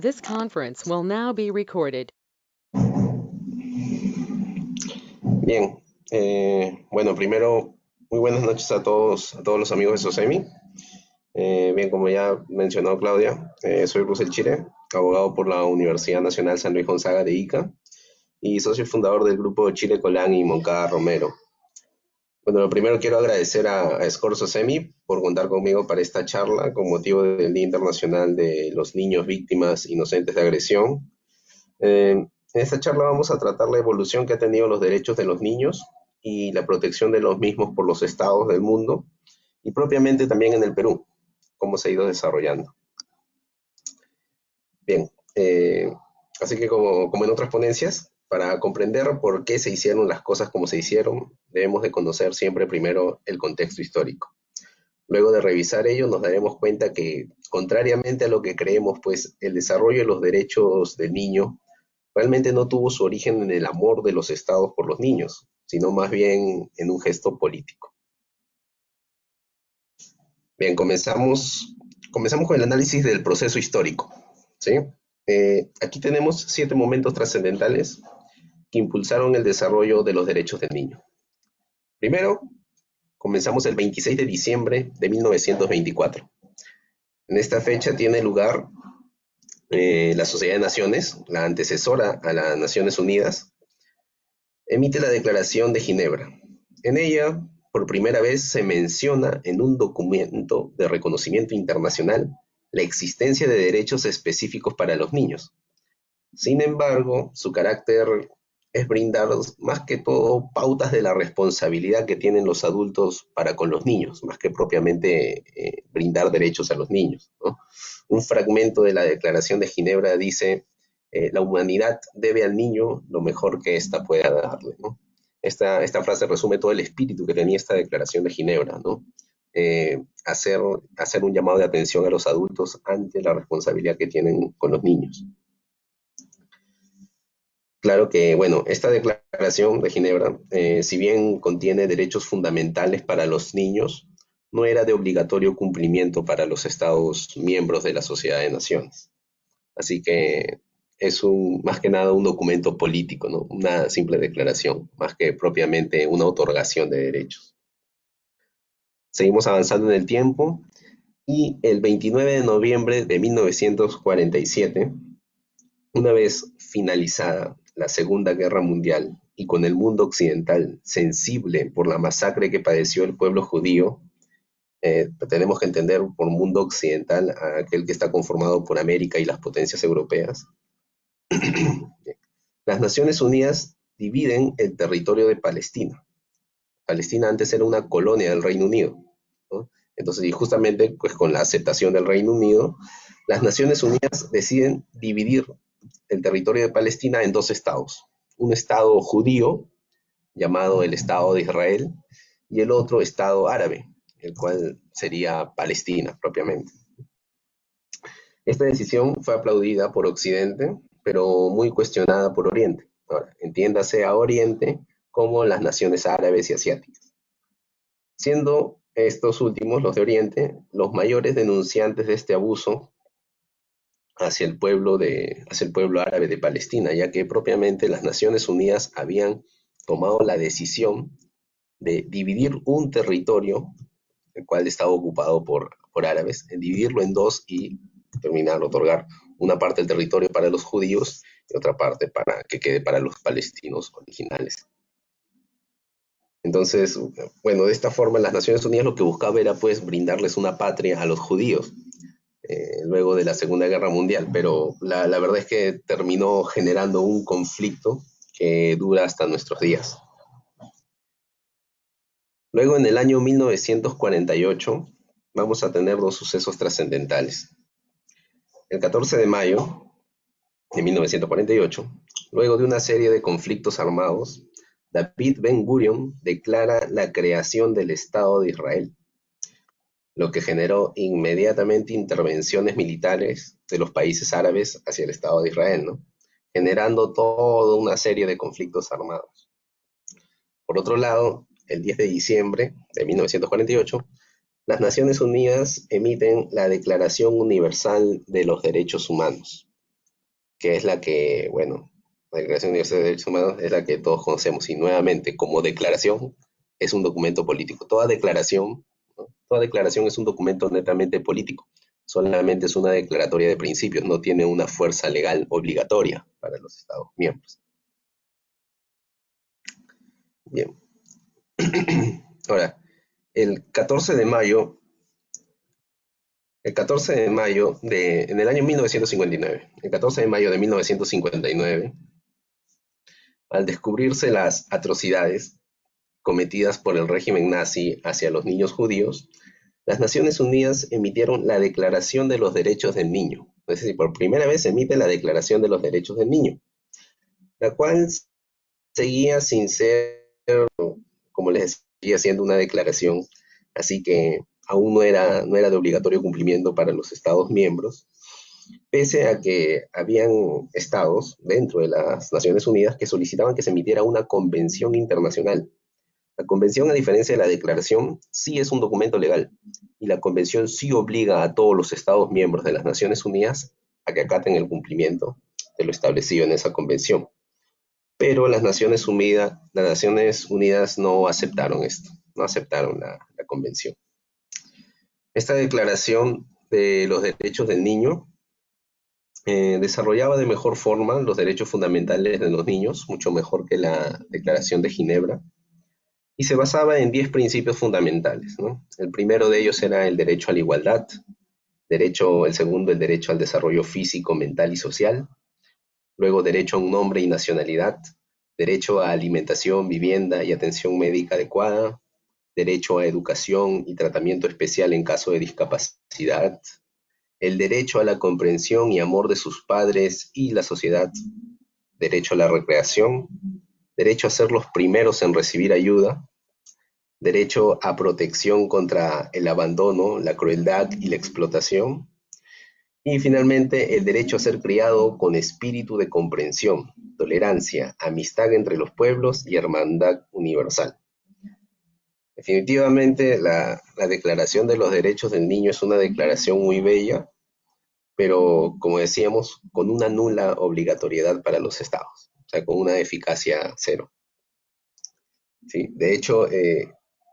This conference will now be recorded. Bien, bueno, primero, muy buenas noches a todos los amigos de SOSEMI. Bien, como ya mencionó Claudia, soy Russell Chile, abogado por la Universidad Nacional San Luis Gonzaga de Ica y socio fundador del grupo Chile Colán y Moncada Romero. Bueno, lo primero quiero agradecer a SCORE SOSEMI por contar conmigo para esta charla con motivo del Día Internacional de los Niños Víctimas Inocentes de Agresión. En esta charla vamos a tratar la evolución que ha tenido los derechos de los niños y la protección de los mismos por los estados del mundo y propiamente también en el Perú, cómo se ha ido desarrollando. Bien, así que como en otras ponencias, para comprender por qué se hicieron las cosas como se hicieron, debemos de conocer siempre primero el contexto histórico. Luego de revisar ello, nos daremos cuenta que, contrariamente a lo que creemos, pues el desarrollo de los derechos del niño realmente no tuvo su origen en el amor de los estados por los niños, sino más bien en un gesto político. Bien, comenzamos con el análisis del proceso histórico, ¿sí? Aquí tenemos 7 momentos trascendentales que impulsaron el desarrollo de los derechos del niño. Primero, comenzamos el 26 de diciembre de 1924. En esta fecha tiene lugar la Sociedad de Naciones, la antecesora a las Naciones Unidas, emite la Declaración de Ginebra. En ella, por primera vez, se menciona en un documento de reconocimiento internacional la existencia de derechos específicos para los niños. Sin embargo, su carácter es brindar más que todo pautas de la responsabilidad que tienen los adultos para con los niños, más que propiamente brindar derechos a los niños, ¿no? Un fragmento de la Declaración de Ginebra dice: la humanidad debe al niño lo mejor que ésta pueda darle, ¿no? Esta frase resume todo el espíritu que tenía esta Declaración de Ginebra, ¿no? Hacer un llamado de atención a los adultos ante la responsabilidad que tienen con los niños. Claro que, bueno, esta Declaración de Ginebra, si bien contiene derechos fundamentales para los niños, no era de obligatorio cumplimiento para los Estados miembros de la Sociedad de Naciones. Así que es más que nada un documento político, ¿no? Una simple declaración, más que propiamente una otorgación de derechos. Seguimos avanzando en el tiempo y el 29 de noviembre de 1947, una vez finalizada la Segunda Guerra Mundial y con el mundo occidental sensible por la masacre que padeció el pueblo judío, tenemos que entender por mundo occidental a aquel que está conformado por América y las potencias europeas. Las Naciones Unidas dividen el territorio de Palestina. Palestina antes era una colonia del Reino Unido, ¿no? Entonces, y justamente pues, con la aceptación del Reino Unido, las Naciones Unidas deciden dividir el territorio de Palestina en 2 estados. Un estado judío, llamado el Estado de Israel, y el otro estado árabe, el cual sería Palestina propiamente. Esta decisión fue aplaudida por Occidente, pero muy cuestionada por Oriente. Ahora, entiéndase a Oriente como las naciones árabes y asiáticas, siendo estos últimos, los de Oriente, los mayores denunciantes de este abuso hacia el pueblo árabe de Palestina, ya que propiamente las Naciones Unidas habían tomado la decisión de dividir un territorio, el cual estaba ocupado por árabes, en dividirlo en 2 y terminar, otorgar una parte del territorio para los judíos y otra parte para que quede para los palestinos originales. Entonces, bueno, de esta forma las Naciones Unidas lo que buscaba era pues brindarles una patria a los judíos, luego de la Segunda Guerra Mundial, pero la verdad es que terminó generando un conflicto que dura hasta nuestros días. Luego, en el año 1948, vamos a tener 2 sucesos trascendentales. El 14 de mayo de 1948, luego de una serie de conflictos armados, David Ben-Gurion declara la creación del Estado de Israel, lo que generó inmediatamente intervenciones militares de los países árabes hacia el Estado de Israel, ¿no? Generando toda una serie de conflictos armados. Por otro lado, el 10 de diciembre de 1948, las Naciones Unidas emiten la Declaración Universal de los Derechos Humanos, que es la que, bueno, la Declaración Universal de Derechos Humanos es la que todos conocemos y nuevamente como declaración es un documento político. Toda declaración, ¿no? Toda declaración es un documento netamente político. Solamente es una declaratoria de principios, no tiene una fuerza legal obligatoria para los Estados miembros. Bien. Ahora, el 14 de mayo, en el año 1959, el 14 de mayo de 1959, al descubrirse las atrocidades cometidas por el régimen nazi hacia los niños judíos, las Naciones Unidas emitieron la Declaración de los Derechos del Niño. Es decir, por primera vez se emite la Declaración de los Derechos del Niño, la cual seguía sin ser, como les decía, siendo una declaración, así que aún no era de obligatorio cumplimiento para los Estados miembros, pese a que habían estados dentro de las Naciones Unidas que solicitaban que se emitiera una convención internacional. La convención, a diferencia de la declaración, sí es un documento legal y la convención sí obliga a todos los estados miembros de las Naciones Unidas a que acaten el cumplimiento de lo establecido en esa convención. Pero las Naciones Unidas no aceptaron esto, no aceptaron la convención. Esta declaración de los derechos del niño desarrollaba de mejor forma los derechos fundamentales de los niños, mucho mejor que la Declaración de Ginebra, y se basaba en 10 principios fundamentales, ¿no? El primero de ellos era el derecho a la igualdad, el segundo el derecho al desarrollo físico, mental y social, luego derecho a un nombre y nacionalidad, derecho a alimentación, vivienda y atención médica adecuada, derecho a educación y tratamiento especial en caso de discapacidad, el derecho a la comprensión y amor de sus padres y la sociedad, derecho a la recreación, derecho a ser los primeros en recibir ayuda, derecho a protección contra el abandono, la crueldad y la explotación, y finalmente el derecho a ser criado con espíritu de comprensión, tolerancia, amistad entre los pueblos y hermandad universal. Definitivamente la Declaración de los Derechos del Niño es una declaración muy bella, pero como decíamos, con una nula obligatoriedad para los estados, o sea, con una eficacia cero. ¿Sí? De hecho,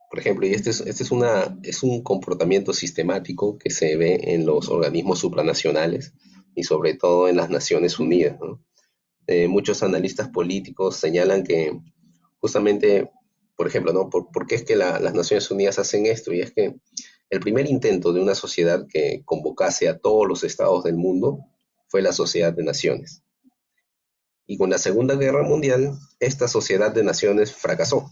por ejemplo, y es un comportamiento sistemático que se ve en los organismos supranacionales y sobre todo en las Naciones Unidas, ¿no? Muchos analistas políticos señalan que justamente, por ejemplo, ¿no? ¿Por qué es que las Naciones Unidas hacen esto? Y es que el primer intento de una sociedad que convocase a todos los estados del mundo fue la Sociedad de Naciones. Y con la Segunda Guerra Mundial, esta Sociedad de Naciones fracasó,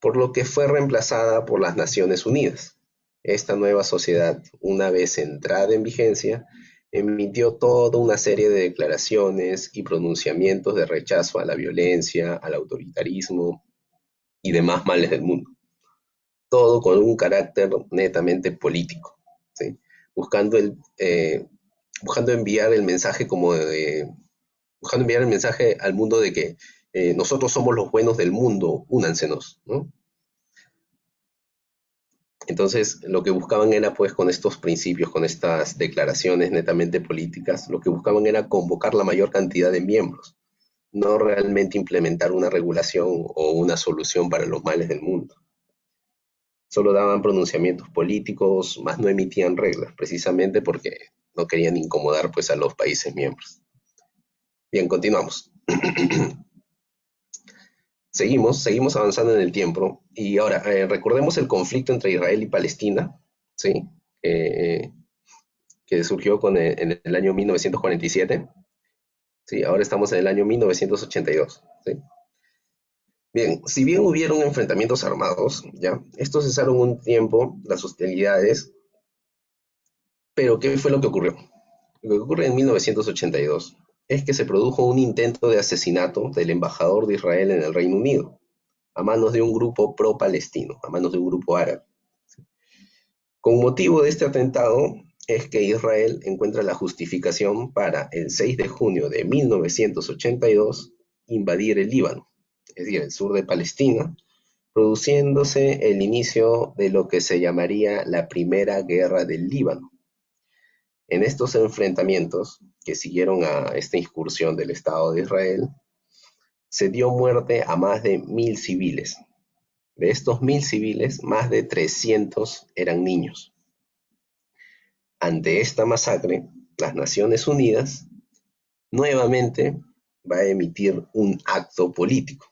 por lo que fue reemplazada por las Naciones Unidas. Esta nueva sociedad, una vez entrada en vigencia, emitió toda una serie de declaraciones y pronunciamientos de rechazo a la violencia, al autoritarismo y demás males del mundo. Todo con un carácter netamente político, ¿sí? Buscando, buscando enviar el mensaje buscando enviar el mensaje al mundo de que nosotros somos los buenos del mundo, únansenos, ¿no? Entonces, lo que buscaban era, pues, con estos principios, con estas declaraciones netamente políticas, lo que buscaban era convocar la mayor cantidad de miembros, no realmente implementar una regulación o una solución para los males del mundo. Solo daban pronunciamientos políticos, más no emitían reglas, precisamente porque no querían incomodar, pues, a los países miembros. Bien, continuamos. Seguimos avanzando en el tiempo y ahora recordemos el conflicto entre Israel y Palestina, ¿sí? Eh, que surgió en el año 1947, ¿sí? Ahora estamos en el año 1982, ¿sí? Bien, si bien hubieron enfrentamientos armados, ¿ya? Estos cesaron un tiempo las hostilidades, pero ¿qué fue lo que ocurrió? Lo que ocurre en 1982 es que se produjo un intento de asesinato del embajador de Israel en el Reino Unido, a manos de un grupo pro-palestino, a manos de un grupo árabe. Con motivo de este atentado es que Israel encuentra la justificación para el 6 de junio de 1982 invadir el Líbano, es decir, el sur de Palestina, produciéndose el inicio de lo que se llamaría la Primera Guerra del Líbano. En estos enfrentamientos que siguieron a esta incursión del Estado de Israel, se dio muerte a más de 1.000 civiles. De estos 1.000 civiles, más de 300 eran niños. Ante esta masacre, las Naciones Unidas nuevamente va a emitir un acto político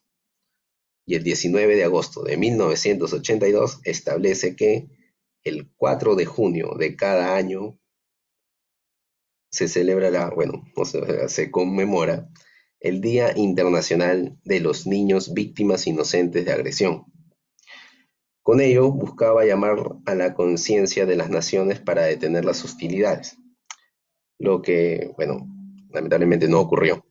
y el 19 de agosto de 1982 establece que el 4 de junio de cada año se celebra se conmemora el Día Internacional de los Niños Víctimas Inocentes de Agresión. Con ello buscaba llamar a la conciencia de las naciones para detener las hostilidades, lo que, lamentablemente no ocurrió.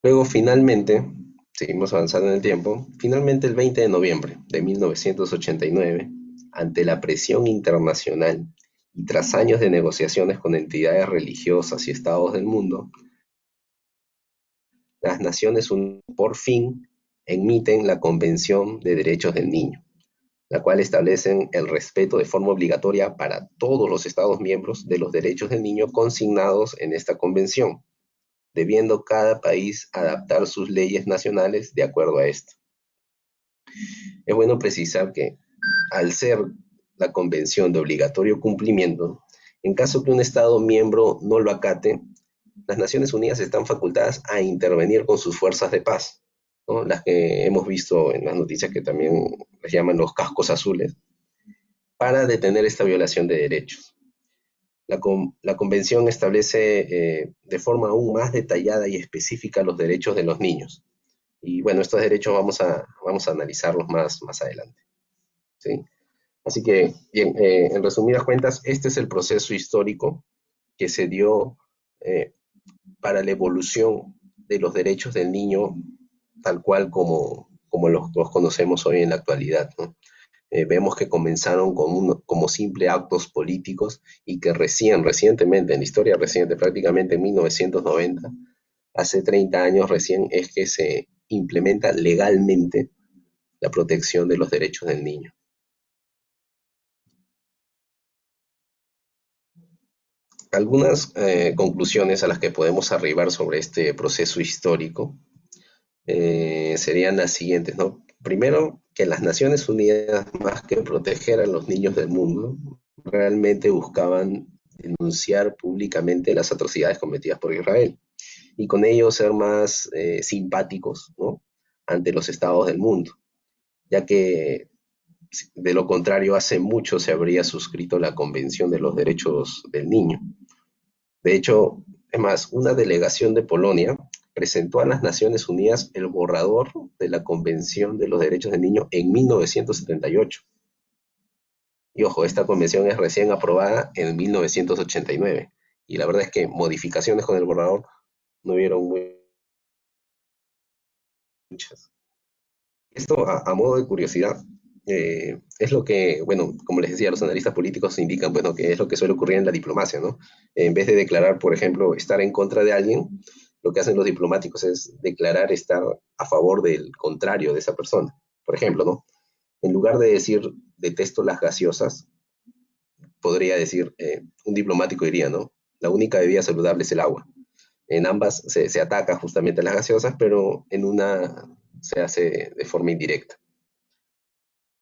Luego, finalmente, seguimos avanzando en el tiempo, finalmente el 20 de noviembre de 1989, ante la presión internacional y tras años de negociaciones con entidades religiosas y estados del mundo, las Naciones Unidas por fin emiten la Convención de Derechos del Niño, la cual establece el respeto de forma obligatoria para todos los Estados miembros de los derechos del niño consignados en esta convención, debiendo cada país adaptar sus leyes nacionales de acuerdo a esto. Es bueno precisar que, al ser la convención de obligatorio cumplimiento, en caso que un Estado miembro no lo acate, las Naciones Unidas están facultadas a intervenir con sus fuerzas de paz, ¿no? Las que hemos visto en las noticias que también les llaman los cascos azules, para detener esta violación de derechos. La convención establece de forma aún más detallada y específica los derechos de los niños. Y bueno, estos derechos vamos a analizarlos más adelante, ¿sí? Así que, bien, en resumidas cuentas, este es el proceso histórico que se dio para la evolución de los derechos del niño, tal cual como los conocemos hoy en la actualidad, ¿no? Vemos que comenzaron como simple actos políticos y que recientemente, en la historia reciente, prácticamente en 1990, hace 30 años recién, es que se implementa legalmente la protección de los derechos del niño. Algunas conclusiones a las que podemos arribar sobre este proceso histórico serían las siguientes, ¿no? Primero, que las Naciones Unidas, más que proteger a los niños del mundo, realmente buscaban denunciar públicamente las atrocidades cometidas por Israel y con ello ser más simpáticos, ¿no?, ante los estados del mundo, ya que de lo contrario hace mucho se habría suscrito la Convención de los Derechos del Niño. De hecho, es más, una delegación de Polonia presentó a las Naciones Unidas el borrador de la Convención de los Derechos del Niño en 1978. Y ojo, esta convención es recién aprobada en 1989. Y la verdad es que modificaciones con el borrador no hubieron muchas. Esto, a modo de curiosidad, es lo que, bueno, como les decía, los analistas políticos indican, bueno, que es lo que suele ocurrir en la diplomacia, ¿no? En vez de declarar, por ejemplo, estar en contra de alguien, lo que hacen los diplomáticos es declarar estar a favor del contrario de esa persona. Por ejemplo, ¿no? En lugar de decir detesto las gaseosas, podría decir, un diplomático diría, ¿no? La única bebida saludable es el agua. En ambas se ataca justamente a las gaseosas, pero en una se hace de forma indirecta.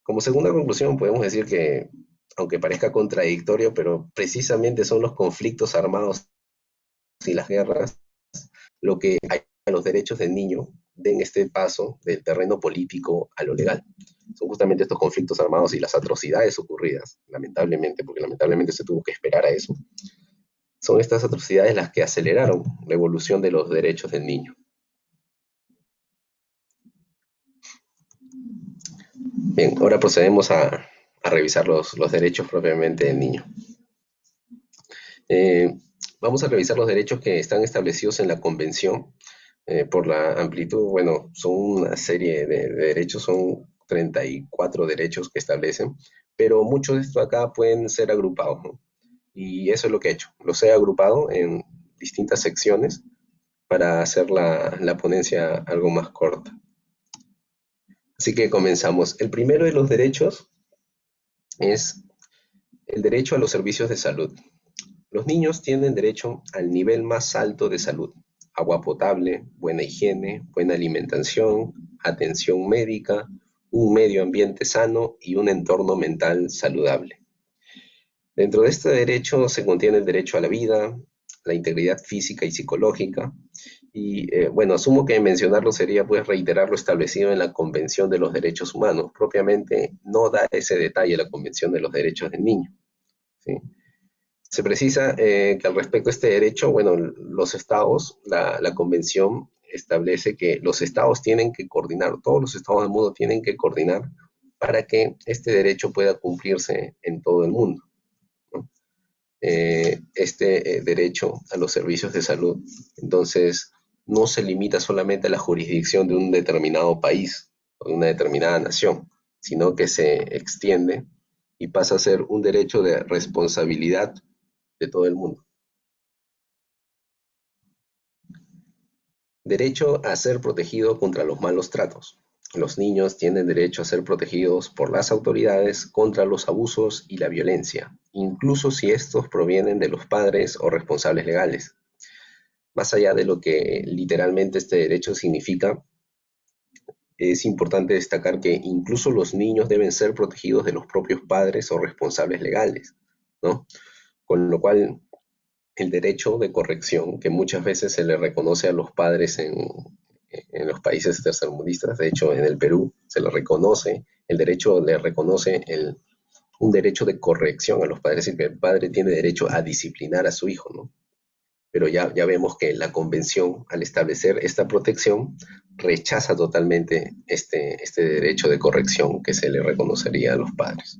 Como segunda conclusión, podemos decir que, aunque parezca contradictorio, pero precisamente son los conflictos armados y las guerras lo que hay a los derechos del niño den este paso del terreno político a lo legal. Son justamente estos conflictos armados y las atrocidades ocurridas, lamentablemente, porque lamentablemente se tuvo que esperar a eso. Son estas atrocidades las que aceleraron la evolución de los derechos del niño. Bien, ahora procedemos a revisar los derechos propiamente del niño. Vamos a revisar los derechos que están establecidos en la Convención. Por la amplitud, bueno, son una serie de derechos, son 34 derechos que establecen, pero muchos de estos acá pueden ser agrupados, ¿no? Y eso es lo que he hecho. Los he agrupado en distintas secciones para hacer la ponencia algo más corta. Así que comenzamos. El primero de los derechos es el derecho a los servicios de salud. Los niños tienen derecho al nivel más alto de salud: agua potable, buena higiene, buena alimentación, atención médica, un medio ambiente sano y un entorno mental saludable. Dentro de este derecho se contiene el derecho a la vida, la integridad física y psicológica, y bueno, asumo que mencionarlo sería pues reiterar lo establecido en la Convención de los Derechos Humanos. Propiamente no da ese detalle la Convención de los Derechos del Niño, ¿sí? Se precisa que al respecto de este derecho, bueno, los estados, la convención establece que los estados tienen que coordinar, todos los estados del mundo tienen que coordinar para que este derecho pueda cumplirse en todo el mundo, ¿no? Derecho a los servicios de salud, entonces, no se limita solamente a la jurisdicción de un determinado país o de una determinada nación, sino que se extiende y pasa a ser un derecho de responsabilidad de todo el mundo. Derecho a ser protegido contra los malos tratos. Los niños tienen derecho a ser protegidos por las autoridades contra los abusos y la violencia, incluso si estos provienen de los padres o responsables legales. Más allá de lo que literalmente este derecho significa, es importante destacar que incluso los niños deben ser protegidos de los propios padres o responsables legales, ¿no? Con lo cual, el derecho de corrección, que muchas veces se le reconoce a los padres en los países tercermundistas, de hecho en el Perú se le reconoce, el derecho le reconoce un derecho de corrección a los padres, es decir, que el padre tiene derecho a disciplinar a su hijo, ¿no? Pero ya vemos que la convención, al establecer esta protección, rechaza totalmente este derecho de corrección que se le reconocería a los padres.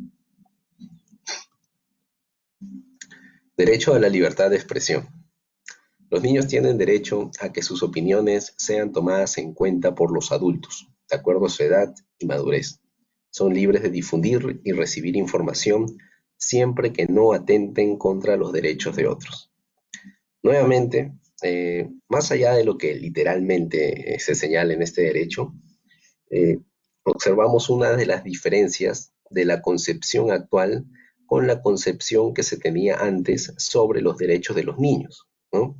Derecho a la libertad de expresión. Los niños tienen derecho a que sus opiniones sean tomadas en cuenta por los adultos, de acuerdo a su edad y madurez. Son libres de difundir y recibir información siempre que no atenten contra los derechos de otros. Nuevamente, más allá de lo que literalmente se señala en este derecho, eh, observamos una de las diferencias de la concepción actual con la concepción que se tenía antes sobre los derechos de los niños, ¿no?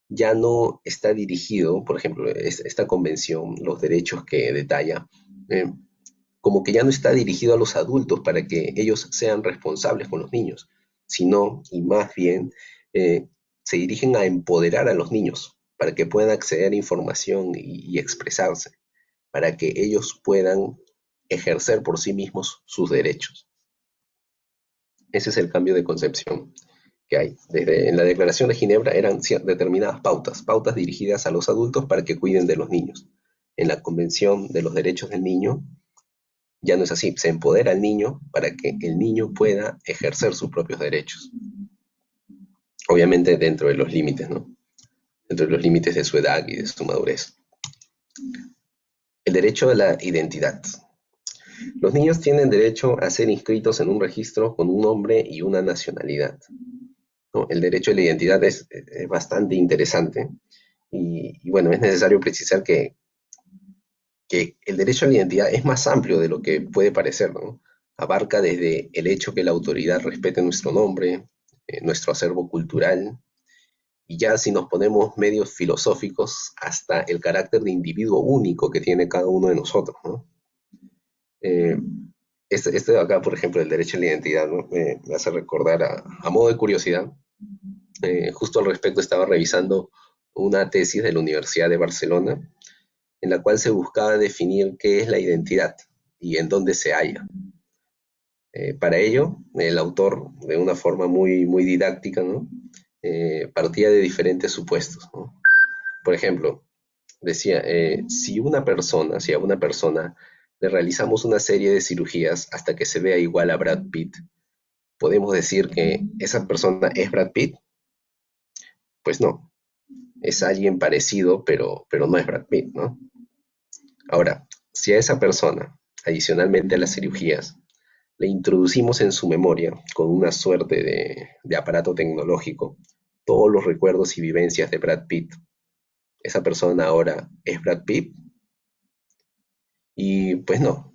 Ya no está dirigido, por ejemplo, esta convención, los derechos que detalla, eh, como que ya no está dirigido a los adultos para que ellos sean responsables con los niños, sino, y más bien, eh, se dirigen a empoderar a los niños para que puedan acceder a información y expresarse, para que ellos puedan ejercer por sí mismos sus derechos. Ese es el cambio de concepción que hay. Desde en la Declaración de Ginebra eran determinadas pautas dirigidas a los adultos para que cuiden de los niños. En la Convención de los Derechos del Niño ya no es así, se empodera al niño para que el niño pueda ejercer sus propios derechos. Obviamente dentro de los límites, ¿no? Dentro de los límites de su edad y de su madurez. El derecho a la identidad. Los niños tienen derecho a ser inscritos en un registro con un nombre y una nacionalidad, ¿no? El derecho a la identidad es bastante interesante y bueno, es necesario precisar que el derecho a la identidad es más amplio de lo que puede parecer, ¿no? Abarca desde el hecho que la autoridad respete nuestro nombre, nuestro acervo cultural, y ya si nos ponemos medios filosóficos, hasta el carácter de individuo único que tiene cada uno de nosotros, ¿no? Eh, este de acá, por ejemplo, el derecho a la identidad, ¿no? Me hace recordar a modo de curiosidad, justo al respecto estaba revisando una tesis de la Universidad de Barcelona, en la cual se buscaba definir qué es la identidad y en dónde se halla. Para ello, el autor, de una forma muy didáctica, ¿no? Partía de diferentes supuestos, ¿no? Por ejemplo, decía, si a una persona le realizamos una serie de cirugías hasta que se vea igual a Brad Pitt, ¿podemos decir que esa persona es Brad Pitt? Pues no, es alguien parecido, pero no es Brad Pitt, ¿no? Ahora, si a esa persona, adicionalmente a las cirugías, le introducimos en su memoria, con una suerte de aparato tecnológico, todos los recuerdos y vivencias de Brad Pitt, ¿esa persona ahora es Brad Pitt? Y pues no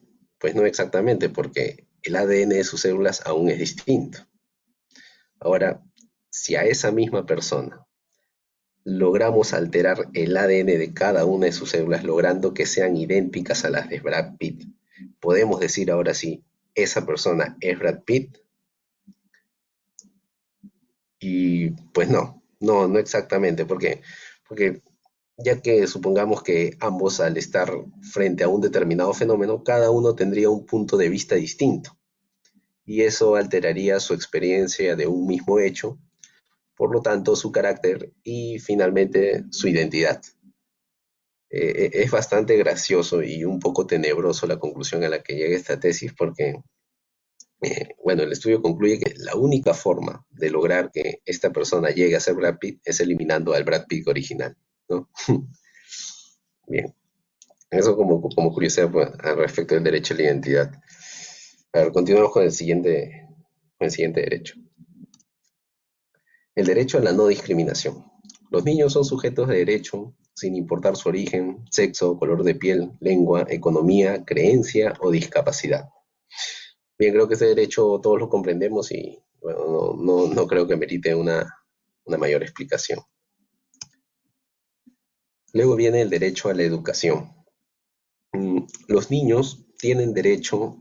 exactamente, porque el ADN de sus células aún es distinto. Ahora, si a esa misma persona logramos alterar el ADN de cada una de sus células, logrando que sean idénticas a las de Brad Pitt, podemos decir ahora sí, esa persona es Brad Pitt. Y pues no exactamente, porque ya que supongamos que ambos al estar frente a un determinado fenómeno, cada uno tendría un punto de vista distinto, y eso alteraría su experiencia de un mismo hecho, por lo tanto su carácter y finalmente su identidad. Es bastante gracioso y un poco tenebroso la conclusión a la que llega esta tesis, porque bueno, el estudio concluye que la única forma de lograr que esta persona llegue a ser Brad Pitt es eliminando al Brad Pitt original, ¿no? Bien, eso como curiosidad pues, al respecto del derecho a la identidad. A ver, continuamos con el siguiente derecho. El derecho a la no discriminación. Los niños son sujetos de derecho sin importar su origen, sexo, color de piel, lengua, economía, creencia o discapacidad. Bien, creo que ese derecho todos lo comprendemos y bueno, no creo que merite una mayor explicación. Luego viene el derecho a la educación. Los niños tienen derecho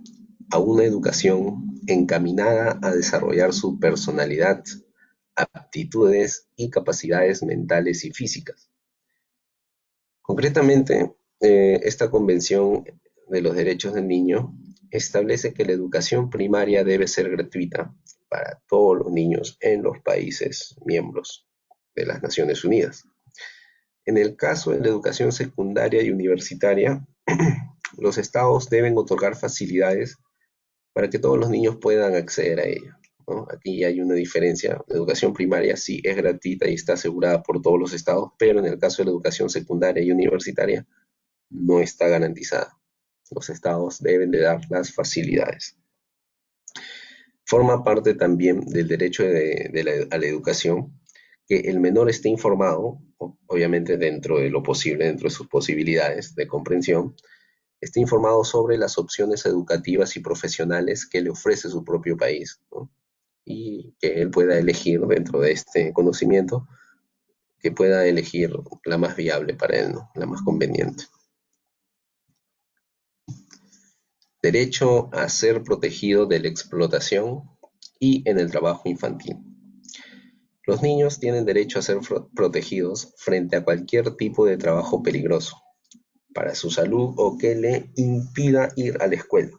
a una educación encaminada a desarrollar su personalidad, aptitudes y capacidades mentales y físicas. Concretamente, esta Convención de los Derechos del Niño establece que la educación primaria debe ser gratuita para todos los niños en los países miembros de las Naciones Unidas. En el caso de la educación secundaria y universitaria, los estados deben otorgar facilidades para que todos los niños puedan acceder a ella, ¿no? Aquí hay una diferencia. La educación primaria sí es gratuita y está asegurada por todos los estados, pero en el caso de la educación secundaria y universitaria no está garantizada. Los estados deben de dar las facilidades. Forma parte también del derecho a la educación que el menor esté informado, obviamente dentro de lo posible, dentro de sus posibilidades de comprensión, esté informado sobre las opciones educativas y profesionales que le ofrece su propio país, ¿no? Y que él pueda elegir dentro de este conocimiento, que pueda elegir la más viable para él, ¿no? La más conveniente. Derecho a ser protegido de la explotación y en el trabajo infantil. Los niños tienen derecho a ser protegidos frente a cualquier tipo de trabajo peligroso para su salud o que le impida ir a la escuela.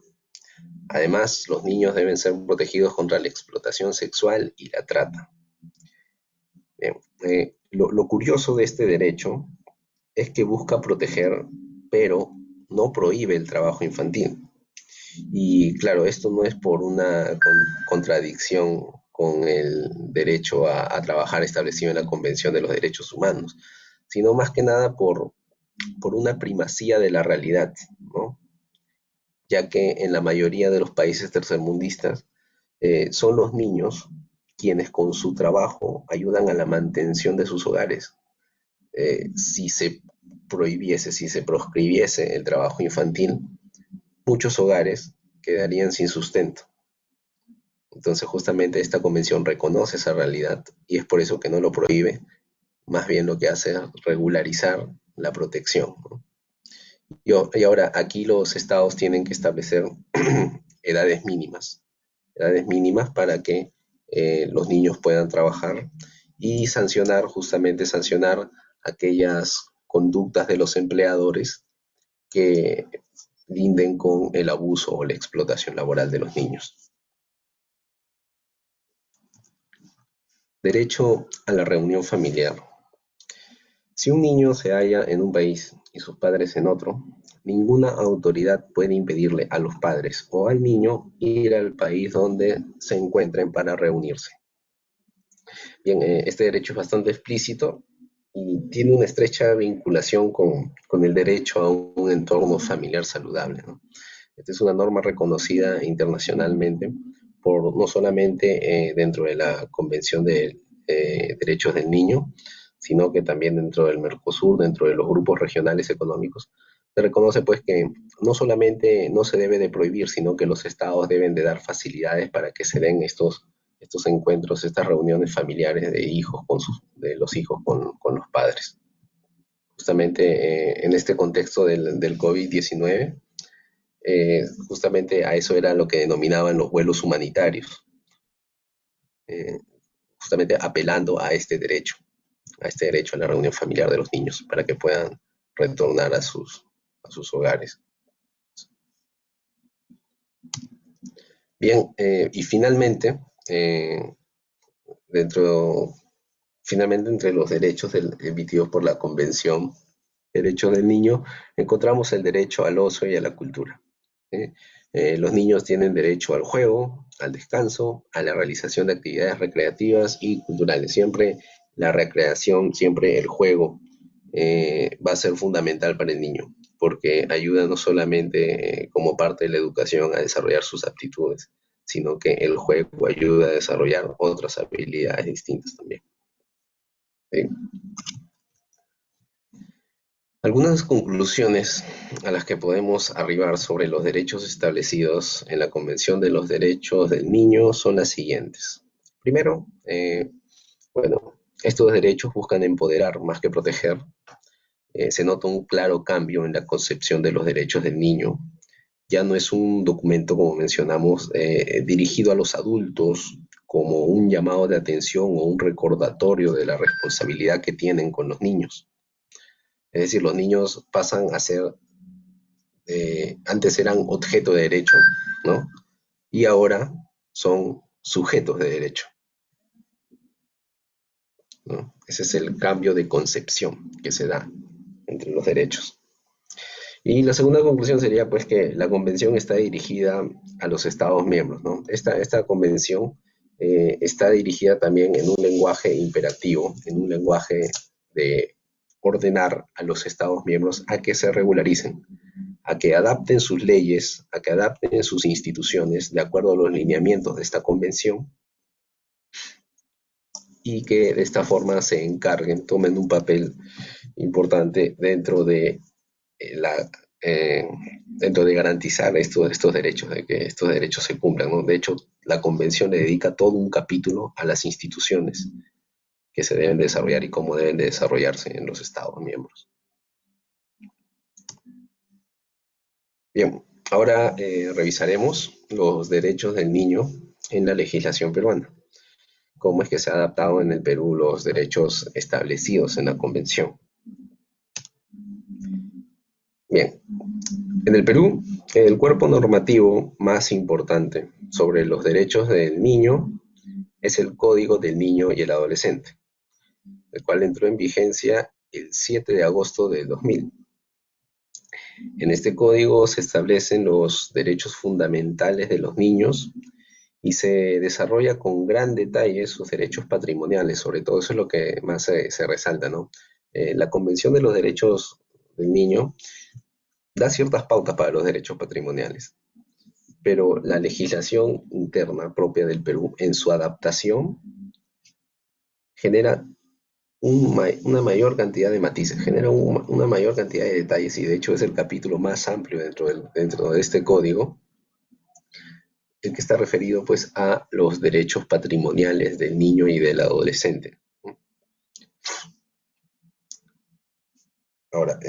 Además, los niños deben ser protegidos contra la explotación sexual y la trata. Bien, lo curioso de este derecho es que busca proteger, pero no prohíbe el trabajo infantil. Y claro, esto no es por una contradicción con el derecho a trabajar establecido en la Convención de los Derechos Humanos, sino más que nada por una primacía de la realidad, ¿no? Ya que en la mayoría de los países tercermundistas son los niños quienes con su trabajo ayudan a la mantención de sus hogares. Si se prohibiese, si se proscribiese el trabajo infantil, muchos hogares quedarían sin sustento. Entonces justamente esta convención reconoce esa realidad y es por eso que no lo prohíbe, más bien lo que hace es regularizar la protección, ¿no? Y ahora aquí los estados tienen que establecer edades mínimas para que los niños puedan trabajar y justamente sancionar aquellas conductas de los empleadores que linden con el abuso o la explotación laboral de los niños. Derecho a la reunión familiar. Si un niño se halla en un país y sus padres en otro, ninguna autoridad puede impedirle a los padres o al niño ir al país donde se encuentren para reunirse. Bien, este derecho es bastante explícito y tiene una estrecha vinculación con el derecho a un entorno familiar saludable, ¿no? Esta es una norma reconocida internacionalmente no solamente dentro de la Convención de Derechos del Niño, sino que también dentro del Mercosur, dentro de los grupos regionales económicos. Se reconoce pues que no solamente no se debe de prohibir, sino que los estados deben de dar facilidades para que se den estos encuentros, estas reuniones familiares de los hijos con los padres. Justamente en este contexto del COVID-19, justamente a eso era lo que denominaban los vuelos humanitarios, eh, justamente apelando a este derecho a la reunión familiar de los niños para que puedan retornar a sus hogares. Bien, y finalmente, dentro, finalmente entre los derechos emitidos por la Convención de Derechos del Niño, encontramos el derecho al ocio y a la cultura. ¿Sí? Los niños tienen derecho al juego, al descanso, a la realización de actividades recreativas y culturales. Siempre la recreación, siempre el juego va a ser fundamental para el niño, porque ayuda no solamente como parte de la educación a desarrollar sus aptitudes, sino que el juego ayuda a desarrollar otras habilidades distintas también. ¿Sí? Algunas conclusiones a las que podemos arribar sobre los derechos establecidos en la Convención de los Derechos del Niño son las siguientes. Primero, bueno, estos derechos buscan empoderar más que proteger. Se nota un claro cambio en la concepción de los derechos del niño. Ya no es un documento, como mencionamos, dirigido a los adultos como un llamado de atención o un recordatorio de la responsabilidad que tienen con los niños. Es decir, los niños pasan a ser, antes eran objeto de derecho, ¿no? Y ahora son sujetos de derecho, ¿no? Ese es el cambio de concepción que se da entre los derechos. Y la segunda conclusión sería pues que la convención está dirigida a los Estados miembros, ¿no? Esta convención está dirigida también en un lenguaje imperativo, en un lenguaje de ordenar a los Estados miembros a que se regularicen, a que adapten sus leyes, a que adapten sus instituciones de acuerdo a los lineamientos de esta convención y que de esta forma se encarguen, tomen un papel importante la, dentro de garantizar estos derechos, de que estos derechos se cumplan, ¿no? De hecho, la convención le dedica todo un capítulo a las instituciones que se deben desarrollar y cómo deben de desarrollarse en los Estados miembros. Bien, ahora revisaremos los derechos del niño en la legislación peruana. Cómo es que se ha adaptado en el Perú los derechos establecidos en la convención. Bien, en el Perú, el cuerpo normativo más importante sobre los derechos del niño es el Código del Niño y el Adolescente, el cual entró en vigencia el 7 de agosto de 2000. En este código se establecen los derechos fundamentales de los niños y se desarrolla con gran detalle sus derechos patrimoniales, sobre todo eso es lo que más se resalta, ¿no? La Convención de los Derechos del Niño da ciertas pautas para los derechos patrimoniales, pero la legislación interna propia del Perú, en su adaptación, genera una mayor cantidad de matices, genera una mayor cantidad de detalles, y de hecho es el capítulo más amplio dentro de este código, el que está referido pues a los derechos patrimoniales del niño y del adolescente. Ahora,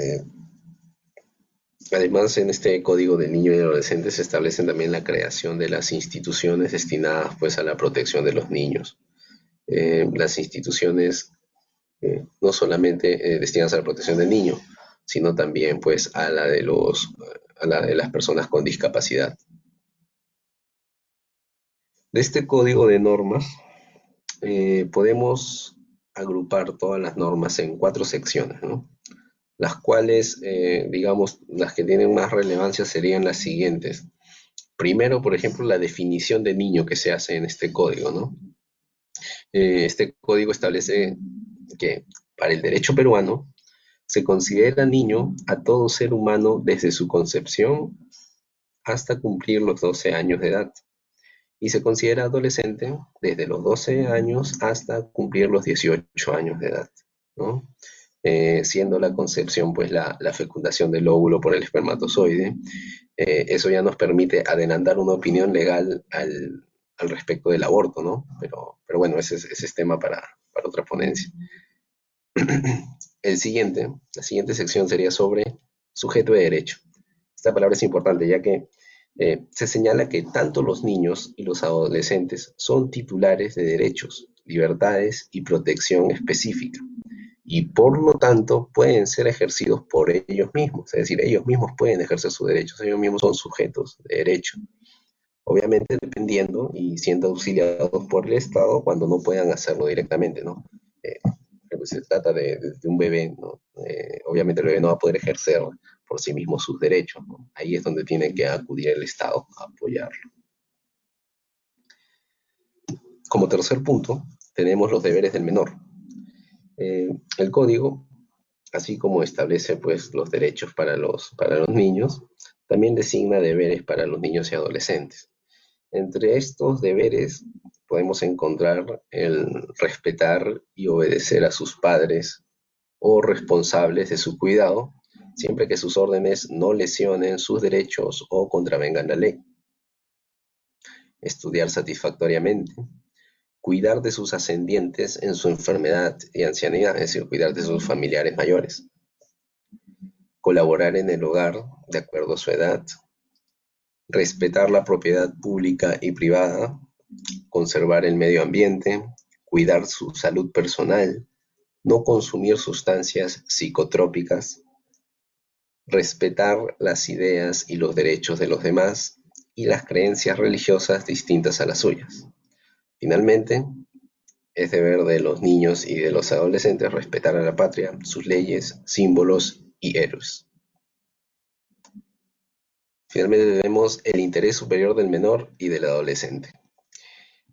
además, en este Código del Niño y Adolescente se establecen también la creación de las instituciones destinadas pues, a la protección de los niños. Las instituciones no solamente destinadas a la protección del niño, sino también pues, a la de las personas con discapacidad. De este código de normas podemos agrupar todas las normas en 4 secciones, ¿no? Las cuales, digamos, las que tienen más relevancia serían las siguientes. Primero, por ejemplo, la definición de niño que se hace en este código, ¿no? Este código establece que para el derecho peruano se considera niño a todo ser humano desde su concepción hasta cumplir los 12 años de edad, y se considera adolescente desde los 12 años hasta cumplir los 18 años de edad, ¿no? Siendo la concepción pues la fecundación del óvulo por el espermatozoide. Eso ya nos permite adelantar una opinión legal al respecto del aborto, ¿no? Pero bueno, ese es tema para otra ponencia. La siguiente sección sería sobre sujeto de derecho. Esta palabra es importante ya que se señala que tanto los niños y los adolescentes son titulares de derechos, libertades y protección específica, y por lo tanto pueden ser ejercidos por ellos mismos, es decir, ellos mismos pueden ejercer sus derechos, ellos mismos son sujetos de derecho, obviamente dependiendo y siendo auxiliados por el Estado cuando no puedan hacerlo directamente, ¿no? Eh, pues se trata de un bebé, ¿no? Obviamente el bebé no va a poder ejercer por sí mismo sus derechos, ¿no? Ahí es donde tiene que acudir el Estado a apoyarlo. Como tercer punto, tenemos los deberes del menor. El código, así como establece pues, los derechos para los niños, también designa deberes para los niños y adolescentes. Entre estos deberes podemos encontrar el respetar y obedecer a sus padres o responsables de su cuidado, siempre que sus órdenes no lesionen sus derechos o contravengan la ley. Estudiar satisfactoriamente, cuidar de sus ascendientes en su enfermedad y ancianidad, es decir, cuidar de sus familiares mayores, colaborar en el hogar de acuerdo a su edad, respetar la propiedad pública y privada, conservar el medio ambiente, cuidar su salud personal, no consumir sustancias psicotrópicas, respetar las ideas y los derechos de los demás y las creencias religiosas distintas a las suyas. Finalmente, es deber de los niños y de los adolescentes respetar a la patria, sus leyes, símbolos y héroes. Finalmente tenemos el interés superior del menor y del adolescente.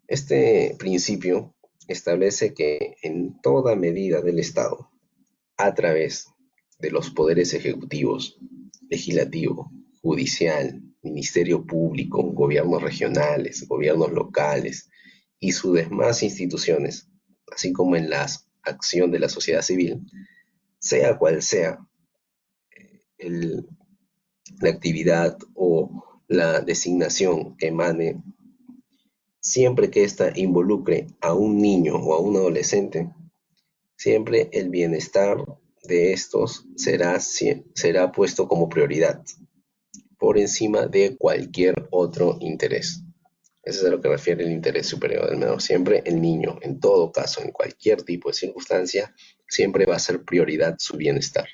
Este principio establece que en toda medida del Estado, a través de los poderes ejecutivos, legislativo, judicial, ministerio público, gobiernos regionales, gobiernos locales y sus demás instituciones, así como en la acción de la sociedad civil, sea cual sea el, la actividad o la designación que emane, siempre que ésta involucre a un niño o a un adolescente, siempre el bienestar de estos será puesto como prioridad, por encima de cualquier otro interés. Eso es a lo que refiere el interés superior del menor. Siempre el niño, en todo caso, en cualquier tipo de circunstancia, siempre va a ser prioridad su bienestar.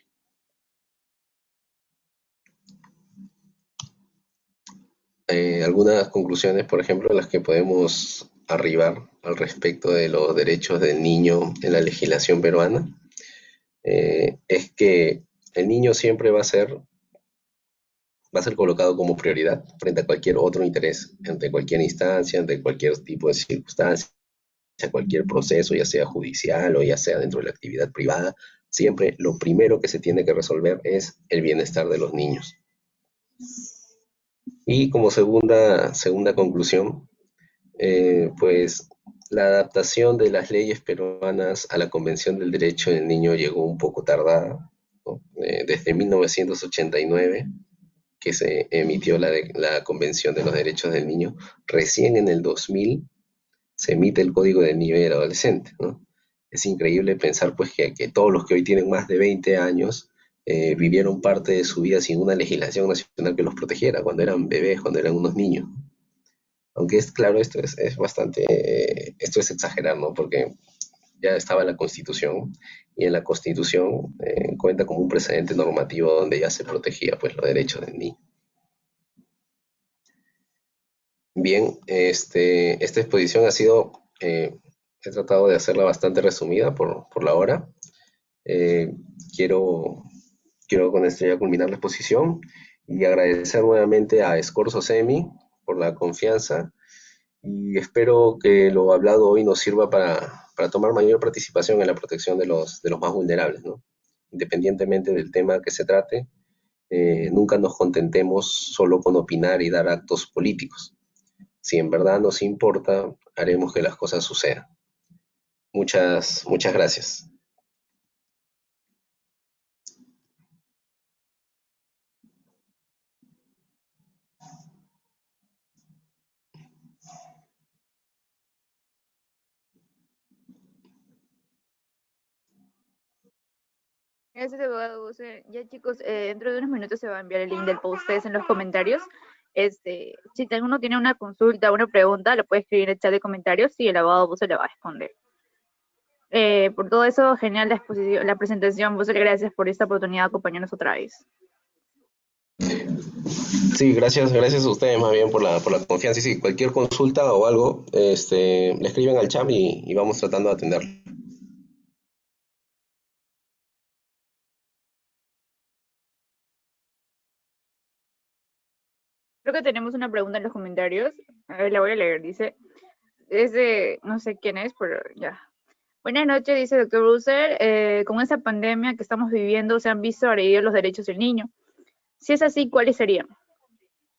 Algunas conclusiones, por ejemplo, en las que podemos arribar al respecto de los derechos del niño en la legislación peruana, es que el niño siempre va a ser colocado como prioridad frente a cualquier otro interés, ante cualquier instancia, ante cualquier tipo de circunstancia, cualquier proceso, ya sea judicial o ya sea dentro de la actividad privada. Siempre lo primero que se tiene que resolver es el bienestar de los niños. Y como segunda conclusión, pues la adaptación de las leyes peruanas a la Convención del Derecho del Niño llegó un poco tardada, ¿no? Desde 1989, que se emitió la Convención de los Derechos del Niño, recién en el 2000 se emite el Código del Niño y del Adolescente, ¿no? Es increíble pensar pues que todos los que hoy tienen más de 20 años vivieron parte de su vida sin una legislación nacional que los protegiera, cuando eran bebés, cuando eran unos niños. Aunque es claro, es bastante, esto es exagerar, ¿no? Porque ya estaba en la Constitución y en la Constitución cuenta como un precedente normativo donde ya se protegía pues los derechos del niño. Bien, esta exposición ha sido, he tratado de hacerla bastante resumida por la hora. Eh, quiero, quiero con esto ya culminar la exposición y agradecer nuevamente a Escorzo Semi por la confianza y espero que lo hablado hoy nos sirva para tomar mayor participación en la protección de los más vulnerables, ¿no? Independientemente del tema que se trate, nunca nos contentemos solo con opinar y dar actos políticos. Si en verdad nos importa, haremos que las cosas sucedan. Muchas gracias. Gracias, abogado Buse. Ya chicos, dentro de unos minutos se va a enviar el link del post ustedes en los comentarios. Si alguno tiene una consulta o una pregunta, lo puede escribir en el chat de comentarios y el abogado Buse le va a responder. Por todo eso, genial la exposición, la presentación. Buse, gracias por esta oportunidad de acompañarnos otra vez. Sí, gracias a ustedes más bien por la confianza. Y sí, cualquier consulta o algo, le escriben al chat y vamos tratando de atenderlo. Creo que tenemos una pregunta en los comentarios. A ver, la voy a leer. Dice, es de, no sé quién es, pero ya. Buenas noches, dice doctor Brucer. Con esta pandemia que estamos viviendo, ¿se han visto agredidos los derechos del niño? Si es así, ¿cuáles serían?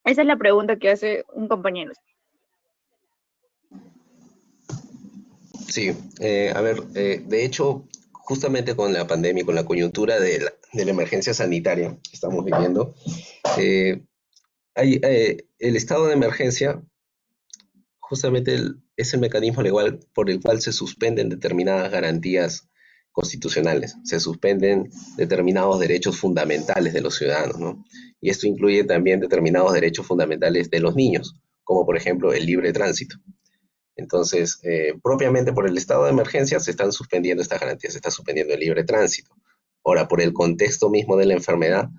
Esa es la pregunta que hace un compañero. Sí, a ver, de hecho, justamente con la pandemia y con la coyuntura de la emergencia sanitaria que estamos viviendo, eh, el estado de emergencia justamente es el mecanismo legal por el cual se suspenden determinadas garantías constitucionales, se suspenden determinados derechos fundamentales de los ciudadanos, ¿no? Y esto incluye también determinados derechos fundamentales de los niños, como por ejemplo el libre tránsito. Entonces, propiamente por el estado de emergencia se están suspendiendo estas garantías, se está suspendiendo el libre tránsito. Ahora, por el contexto mismo de la enfermedad,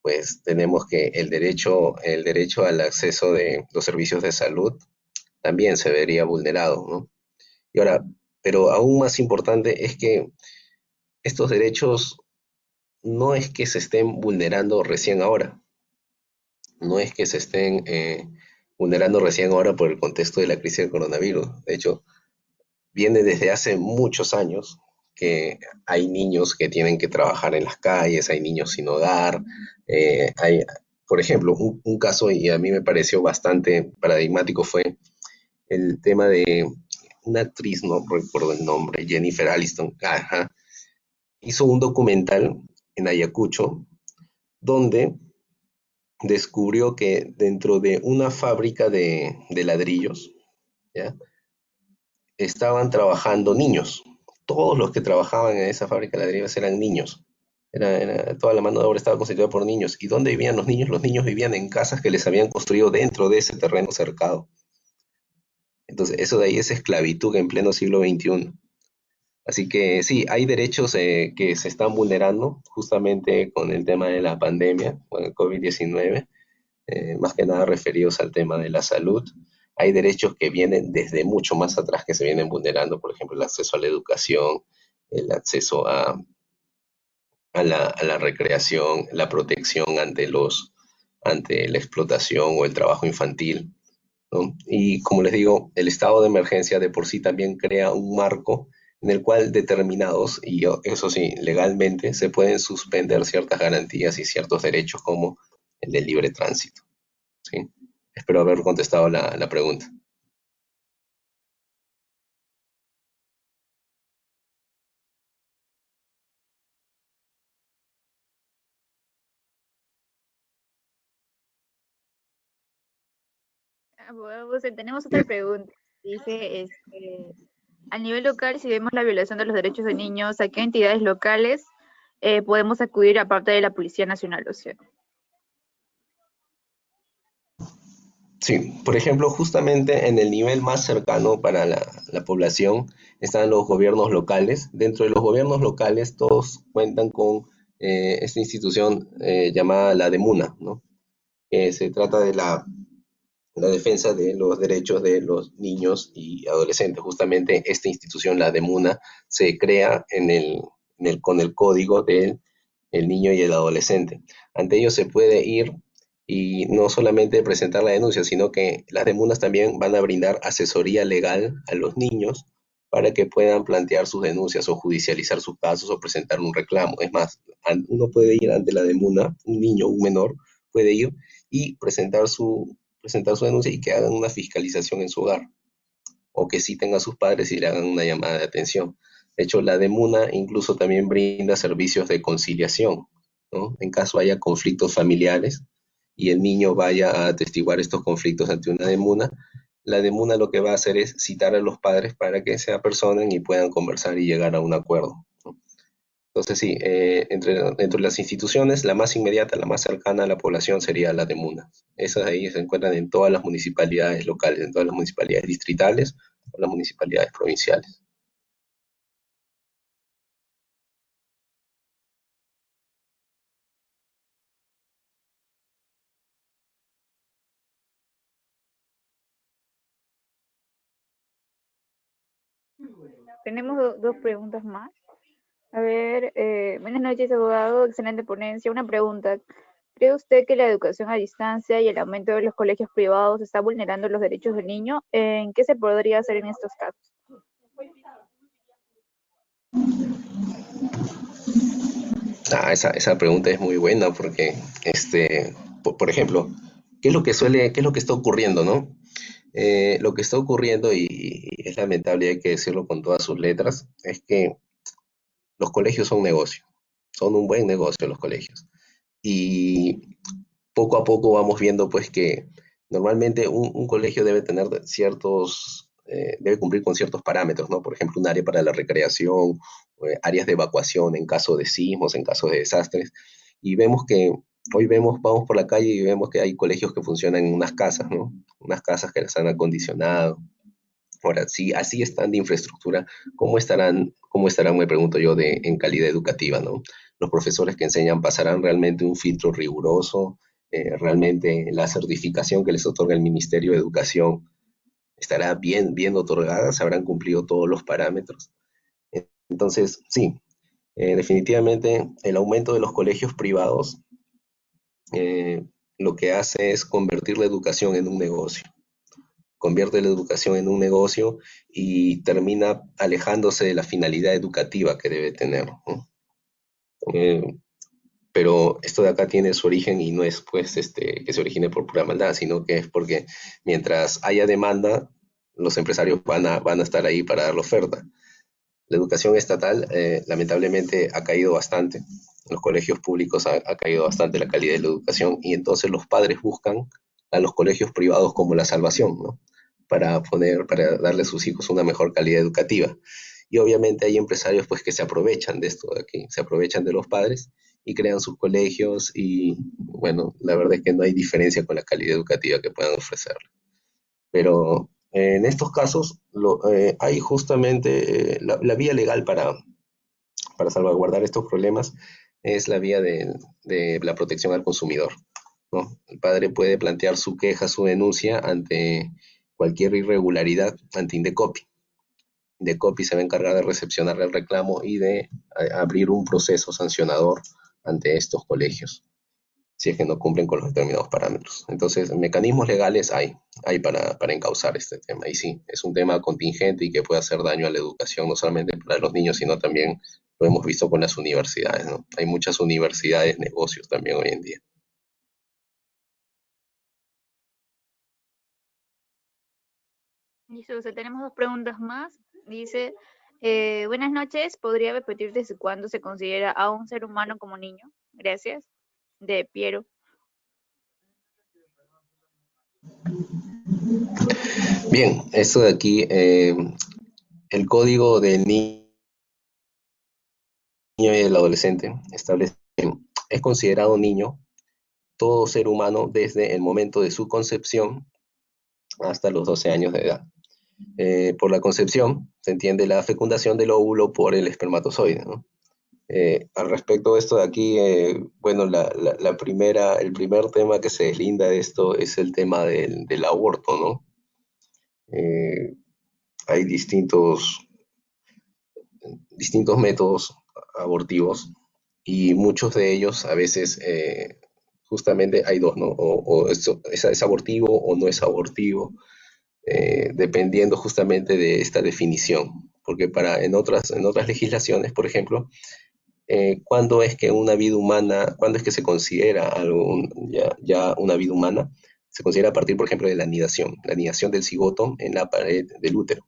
pues tenemos que el derecho al acceso de los servicios de salud también se vería vulnerado, ¿no? Y ahora, pero aún más importante es que estos derechos no es que se estén vulnerando recién ahora, no es que se estén vulnerando recién ahora por el contexto de la crisis del coronavirus. De hecho, viene desde hace muchos años que hay niños que tienen que trabajar en las calles, hay niños sin hogar, hay, por ejemplo, un caso, y a mí me pareció bastante paradigmático, fue el tema de una actriz, no recuerdo el nombre, Jennifer Aniston, ajá, hizo un documental en Ayacucho donde descubrió que dentro de una fábrica de ladrillos, ¿ya? Estaban trabajando niños. Todos los que trabajaban en esa fábrica de ladrillos eran niños. Toda la mano de obra estaba constituida por niños. ¿Y dónde vivían los niños? Los niños vivían en casas que les habían construido dentro de ese terreno cercado. Entonces, eso de ahí es esclavitud en pleno siglo XXI. Así que sí, hay derechos que se están vulnerando justamente con el tema de la pandemia, con el COVID-19, más que nada referidos al tema de la salud. Hay derechos que vienen desde mucho más atrás que se vienen vulnerando, por ejemplo, el acceso a la educación, el acceso a la recreación, la protección ante la explotación o el trabajo infantil, ¿no? Y como les digo, el estado de emergencia de por sí también crea un marco en el cual determinados, y eso sí, legalmente, se pueden suspender ciertas garantías y ciertos derechos como el del libre tránsito, ¿sí? Espero haber contestado la pregunta. Abogado Buse, tenemos otra pregunta. Dice, a nivel local, si vemos la violación de los derechos de niños, ¿a qué entidades locales podemos acudir aparte de la Policía Nacional? O sea, Sí, por ejemplo, justamente en el nivel más cercano para la población están los gobiernos locales. Dentro de los gobiernos locales todos cuentan con esta institución llamada la DEMUNA, ¿no? Que se trata de la defensa de los derechos de los niños y adolescentes. Justamente esta institución, la DEMUNA, se crea con el código del el niño y el adolescente. Ante ellos se puede ir y no solamente presentar la denuncia, sino que las demunas también van a brindar asesoría legal a los niños para que puedan plantear sus denuncias o judicializar sus casos o presentar un reclamo. Es más, uno puede ir ante la demuna, un niño, un menor, puede ir y presentar su denuncia y que hagan una fiscalización en su hogar o que citen a sus padres y le hagan una llamada de atención. De hecho, la DEMUNA incluso también brinda servicios de conciliación, ¿no? En caso haya conflictos familiares y el niño vaya a atestiguar estos conflictos ante una DEMUNA, la DEMUNA lo que va a hacer es citar a los padres para que se apersonen y puedan conversar y llegar a un acuerdo, ¿no? Entonces sí, entre las instituciones, la más inmediata, la más cercana a la población sería la de Muna. Esas ahí se encuentran en todas las municipalidades locales, en todas las municipalidades distritales o las municipalidades provinciales. Tenemos dos preguntas más. A ver, buenas noches, abogado. Excelente ponencia. Una pregunta. ¿Cree usted que la educación a distancia y el aumento de los colegios privados está vulnerando los derechos del niño? ¿En qué se podría hacer en estos casos? Esa pregunta es muy buena porque, por ejemplo, qué es lo que está ocurriendo, ¿no? Lo que está ocurriendo, y es lamentable, hay que decirlo con todas sus letras, es que los colegios son negocio, son un buen negocio los colegios. Y poco a poco vamos viendo pues que normalmente un colegio debe tener debe cumplir con ciertos parámetros, ¿no? Por ejemplo, un área para la recreación, áreas de evacuación en caso de sismos, en caso de desastres. Y vamos por la calle y vemos que hay colegios que funcionan en unas casas, ¿no? Unas casas que las han acondicionado. Ahora, si así están de infraestructura, ¿cómo estarán, me pregunto yo, en calidad educativa, ¿no? Los profesores que enseñan pasarán realmente un filtro riguroso, realmente la certificación que les otorga el Ministerio de Educación estará bien otorgada, se habrán cumplido todos los parámetros. Entonces, sí, definitivamente el aumento de los colegios privados lo que hace es convertir la educación en un negocio, convierte la educación en un negocio y termina alejándose de la finalidad educativa que debe tener, ¿no? Eh, pero esto de acá tiene su origen y no es pues que se origine por pura maldad, sino que es porque mientras haya demanda, los empresarios van a estar ahí para dar la oferta. La educación estatal lamentablemente ha caído bastante, en los colegios públicos ha caído bastante la calidad de la educación y entonces los padres buscan a los colegios privados como la salvación, ¿no? Para darle a sus hijos una mejor calidad educativa. Y obviamente hay empresarios pues que se aprovechan de esto de aquí, se aprovechan de los padres y crean sus colegios y bueno, la verdad es que no hay diferencia con la calidad educativa que puedan ofrecer. Pero en estos casos hay justamente la vía legal para salvaguardar estos problemas es la vía de la protección al consumidor, ¿no? El padre puede plantear su queja, su denuncia ante cualquier irregularidad ante Indecopi. Indecopi se va a encargar de recepcionar el reclamo y de abrir un proceso sancionador ante estos colegios si es que no cumplen con los determinados parámetros. Entonces, mecanismos legales hay para encauzar este tema. Y sí, es un tema contingente y que puede hacer daño a la educación, no solamente para los niños, sino también lo hemos visto con las universidades, ¿no? Hay muchas universidades, negocios también hoy en día. Listo, o sea, tenemos dos preguntas más. Dice, buenas noches, ¿podría repetir desde cuándo se considera a un ser humano como niño? Gracias. De Piero. Bien, esto de aquí, el código del niño y el adolescente establece que es considerado niño todo ser humano desde el momento de su concepción hasta los 12 años de edad. Por la concepción se entiende la fecundación del óvulo por el espermatozoide, ¿no? Al respecto de esto de aquí, bueno, el primer tema que se deslinda de esto es el tema del aborto, ¿no? Eh, hay distintos métodos abortivos y muchos de ellos a veces justamente hay dos, ¿no? O es abortivo o no es abortivo, dependiendo justamente de esta definición. Porque en otras legislaciones, por ejemplo, cuándo es que se considera ya una vida humana, se considera a partir, por ejemplo, de la anidación del cigoto en la pared del útero,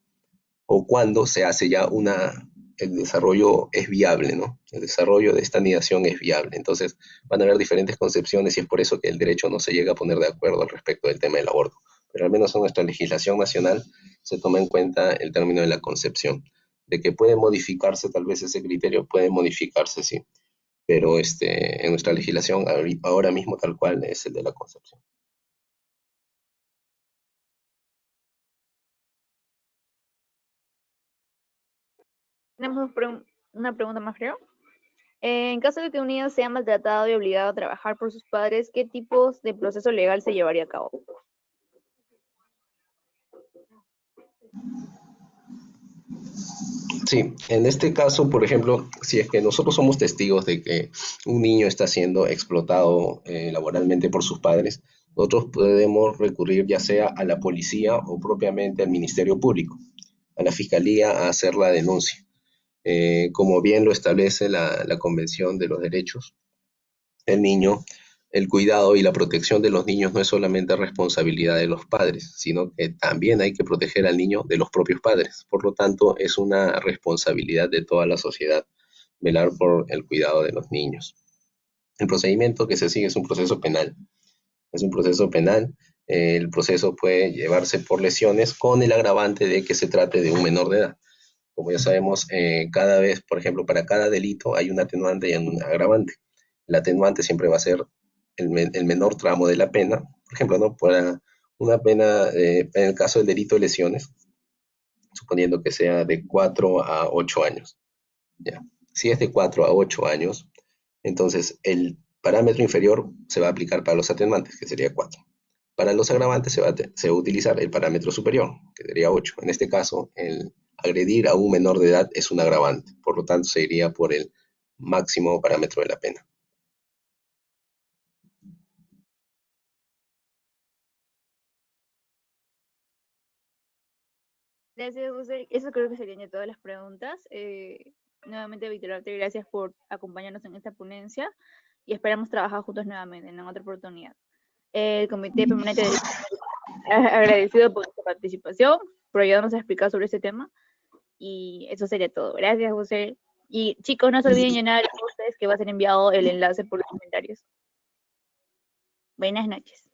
o cuando se hace el desarrollo es viable, ¿no? El desarrollo de esta anidación es viable. Entonces, van a haber diferentes concepciones y es por eso que el derecho no se llega a poner de acuerdo al respecto del tema del aborto. Pero al menos en nuestra legislación nacional se toma en cuenta el término de la concepción. De que puede modificarse tal vez ese criterio, puede modificarse, sí. Pero en nuestra legislación ahora mismo tal cual es el de la concepción. Tenemos una pregunta más, creo. En caso de que un niño sea maltratado y obligado a trabajar por sus padres, ¿qué tipos de proceso legal se llevaría a cabo? Sí, en este caso, por ejemplo, si es que nosotros somos testigos de que un niño está siendo explotado laboralmente por sus padres, nosotros podemos recurrir ya sea a la policía o propiamente al Ministerio Público, a la Fiscalía, a hacer la denuncia. Como bien lo establece la Convención de los Derechos del Niño, el cuidado y la protección de los niños no es solamente responsabilidad de los padres, sino que también hay que proteger al niño de los propios padres. Por lo tanto, es una responsabilidad de toda la sociedad velar por el cuidado de los niños. El procedimiento que se sigue es un proceso penal. Es un proceso penal. El proceso puede llevarse por lesiones con el agravante de que se trate de un menor de edad. Como ya sabemos, cada vez, por ejemplo, para cada delito hay un atenuante y un agravante. El atenuante siempre va a ser el menor tramo de la pena. Por ejemplo, ¿no? Para una pena, en el caso del delito de lesiones, suponiendo que sea de 4 a 8 años. ¿Ya? Si es de 4 a 8 años, entonces el parámetro inferior se va a aplicar para los atenuantes, que sería 4. Para los agravantes se va a utilizar el parámetro superior, que sería 8. En este caso, el agredir a un menor de edad es un agravante, por lo tanto se iría por el máximo parámetro de la pena. Gracias, José. Eso creo que serían ya todas las preguntas. Nuevamente, Víctor, darte gracias por acompañarnos en esta ponencia y esperamos trabajar juntos nuevamente en otra oportunidad. El Comité Permanente agradecido por su participación, por ayudarnos a explicar sobre este tema. Y eso sería todo. Gracias, José. Y chicos, no se olviden llenar el post que va a ser enviado el enlace por los comentarios. Buenas noches.